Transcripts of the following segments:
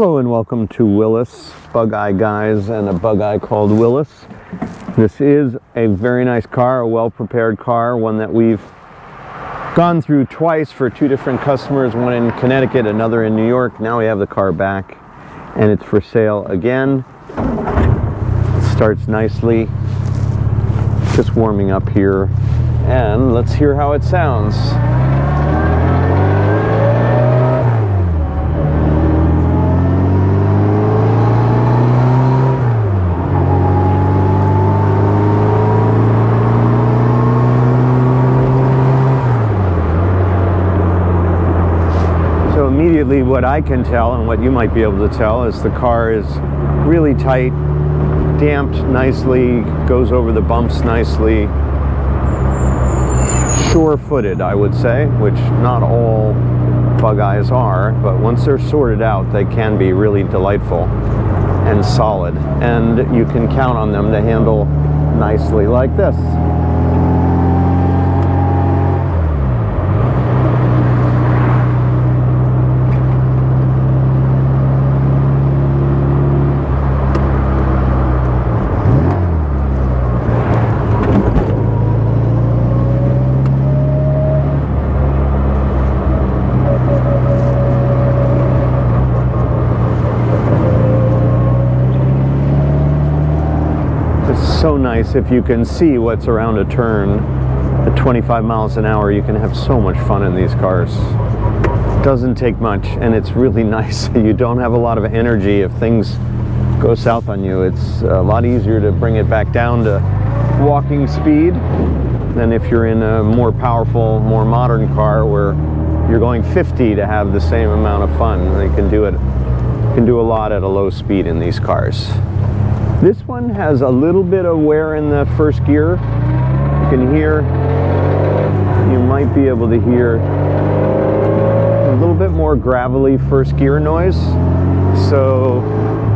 Hello and welcome to Willis, Bugeye guys and a Bugeye called Willis. This is a very nice car, a well-prepared car, one that we've gone through twice for two different customers, one in Connecticut, another in New York. Now we have the car back and it's for sale again. It starts nicely, just warming up here, and let's hear how it sounds. Immediately what I can tell, and what you might be able to tell, is the car is really tight, damped nicely, goes over the bumps nicely, sure-footed, I would say, which not all Bugeyes are, but once they're sorted out, they can be really delightful and solid, and you can count on them to handle nicely like this. So nice if you can see what's around a turn. At 25 miles an hour, you can have so much fun in these cars. Doesn't take much, and it's really nice. You don't have a lot of energy if things go south on you. It's a lot easier to bring it back down to walking speed than if you're in a more powerful, more modern car where you're going 50 to have the same amount of fun. They can do it. Can do a lot at a low speed in these cars. This one has a little bit of wear in the first gear. You can hear, you might be able to hear a little bit more gravelly first gear noise. So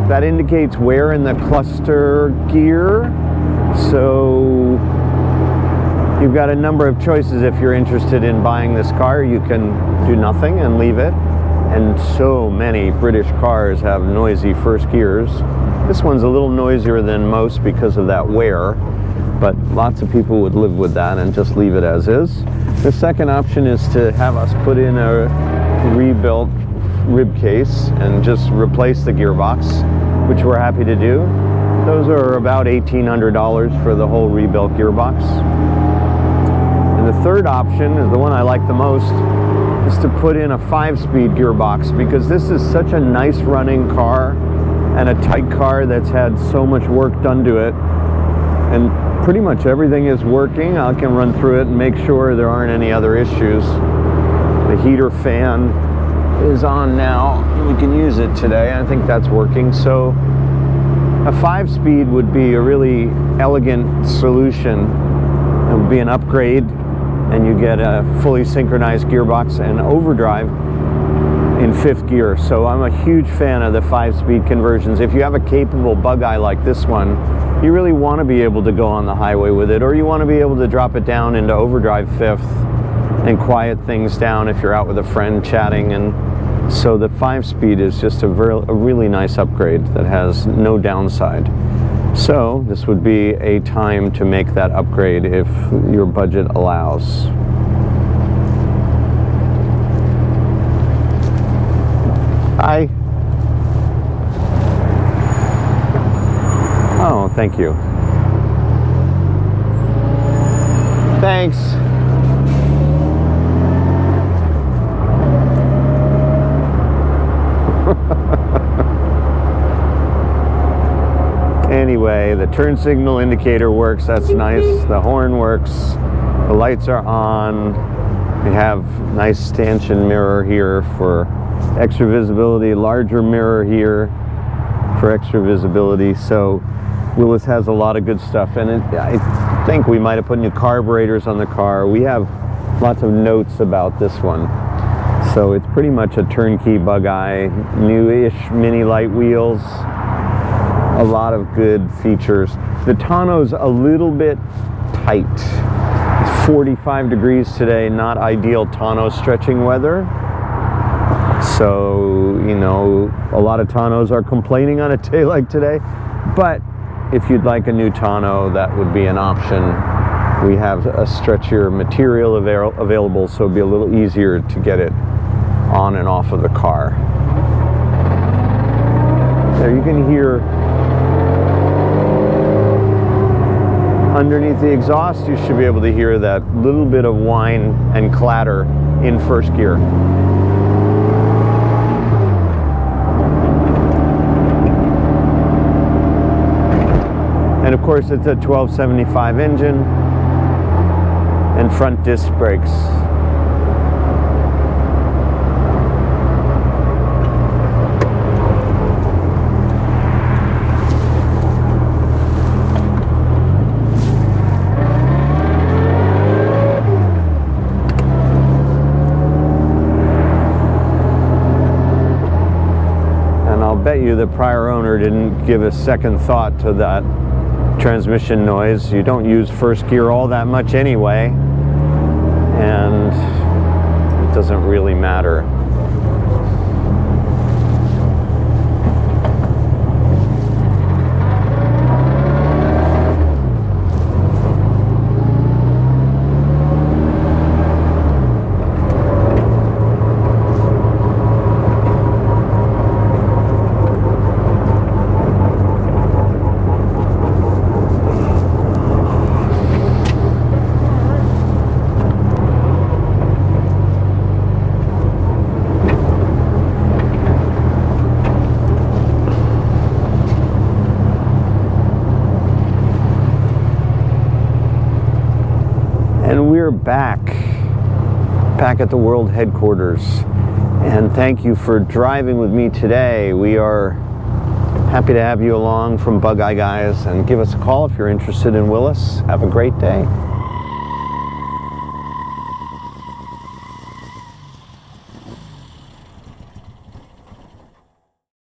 that indicates wear in the cluster gear. So you've got a number of choices if you're interested in buying this car. You can do nothing and leave it. And so many British cars have noisy first gears. This one's a little noisier than most because of that wear, but lots of people would live with that and just leave it as is. The second option is to have us put in a rebuilt rib case and just replace the gearbox, which we're happy to do. Those are about $1,800 for the whole rebuilt gearbox. And the third option is the one I like the most, is to put in a 5-speed gearbox, because this is such a nice running car and a tight car that's had so much work done to it, and pretty much everything is working. I can run through it and make sure there aren't any other issues. The heater fan is on now. We can use it today. I think that's working. So a 5-speed would be a really elegant solution. It would be an upgrade, and you get a fully synchronized gearbox and overdrive in 5th gear. So I'm a huge fan of the 5-speed conversions. If you have a capable Bugeye like this one, you really want to be able to go on the highway with it, or you want to be able to drop it down into overdrive 5th and quiet things down if you're out with a friend chatting. And so the 5-speed is just a really nice upgrade that has no downside. So this would be a time to make that upgrade if your budget allows. Hi. Oh, thank you. Thanks. Anyway, the turn signal indicator works. That's nice. The horn works. The lights are on. We have nice stanchion mirror here for extra visibility, larger mirror here for extra visibility. So Willis has a lot of good stuff, and I think we might have put new carburetors on the car. We have lots of notes about this one. So it's pretty much a turnkey Bugeye, new-ish mini light wheels, a lot of good features. The tonneau's a little bit tight. It's 45 degrees today, not ideal tonneau stretching weather. So, you know, a lot of tonneaus are complaining on a day like today, but if you'd like a new tonneau, that would be an option. We have a stretchier material available, so it'd be a little easier to get it on and off of the car. There you can hear underneath the exhaust, you should be able to hear that little bit of whine and clatter in first gear. And of course, it's a 1275 engine and front disc brakes. And I'll bet you the prior owner didn't give a second thought to that transmission noise. You don't use first gear all that much anyway, and it doesn't really matter. And we're back at the world headquarters. And thank you for driving with me today. We are happy to have you along from Bugeye Guys, and give us a call if you're interested in Willis. Have a great day.